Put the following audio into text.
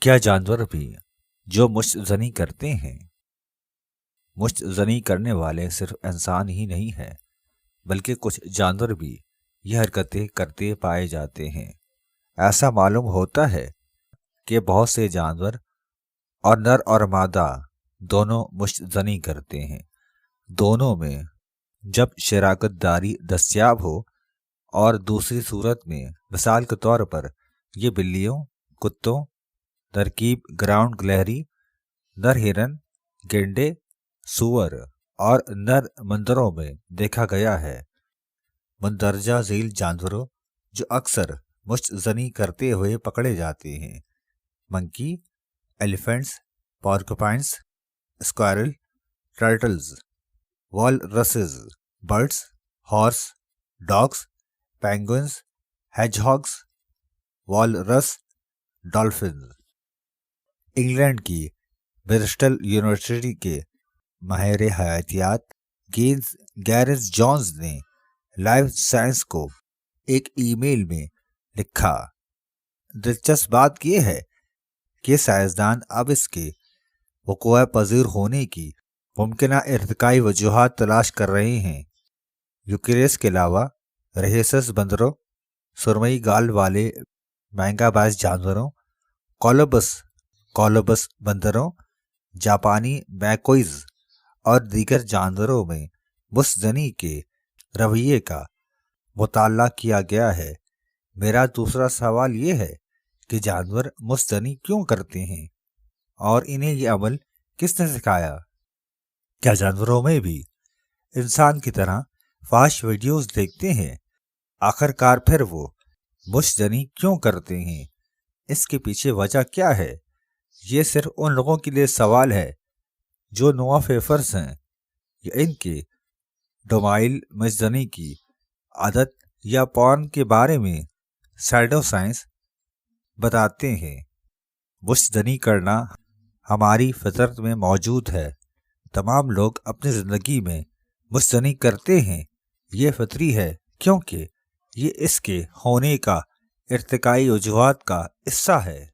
کیا جانور بھی جو مشت زنی کرتے ہیں؟ مشت زنی کرنے والے صرف انسان ہی نہیں ہے بلکہ کچھ جانور بھی یہ حرکتیں کرتے پائے جاتے ہیں۔ ایسا معلوم ہوتا ہے کہ بہت سے جانور اور نر اور مادہ دونوں مشت زنی کرتے ہیں۔ دونوں میں جب شراکت داری دستیاب ہو اور دوسری صورت میں مثال کے طور پر یہ بلیوں، کتوں، ترکیب گراؤنڈ گلہری، نر ہرن، گینڈے، سور اور نر مندروں میں دیکھا گیا ہے۔ مندرجہ ذیل جانوروں جو اکثر مشت زنی کرتے ہوئے پکڑے جاتے ہیں: monkey, elephants, porcupines, squirrel, turtles, walruses, birds, horse, dogs, penguins, hedgehogs, walrus, dolphins. England کی برسٹل یونیورسٹی کے ماہر حیاتیات گیرز جونز نے لائف سائنس کو ایک ای میل میں لکھا: دلچسپ بات یہ ہے کہ سائنسدان اب اس کے وقوع پذیر ہونے کی ممکنہ ارتقائی وجوہات تلاش کر رہے ہیں۔ یوکیریس کے علاوہ ریہسس بندروں، سرمئی گال والے مہنگا باز جانوروں، کولبس بندروں، جاپانی میکوئز اور دیگر جانوروں میں مشت زنی کے رویے کا مطالعہ کیا گیا ہے۔ میرا دوسرا سوال یہ ہے کہ جانور مشت زنی کیوں کرتے ہیں اور انہیں یہ عمل کس نے سکھایا؟ کیا جانوروں میں بھی انسان کی طرح فحش ویڈیوز دیکھتے ہیں؟ آخر کار پھر وہ مشت زنی کیوں کرتے ہیں؟ اس کے پیچھے وجہ کیا ہے؟ یہ صرف ان لوگوں کے لیے سوال ہے جو نوا فیفرز ہیں یا ان کے ڈومائل مشت زنی کی عادت یا پورن کے بارے میں سائیڈو سائنس بتاتے ہیں۔ مشت زنی کرنا ہماری فطرت میں موجود ہے۔ تمام لوگ اپنی زندگی میں مشت زنی کرتے ہیں۔ یہ فطری ہے کیونکہ یہ اس کے ہونے کا ارتقائی وجوہات کا حصہ ہے۔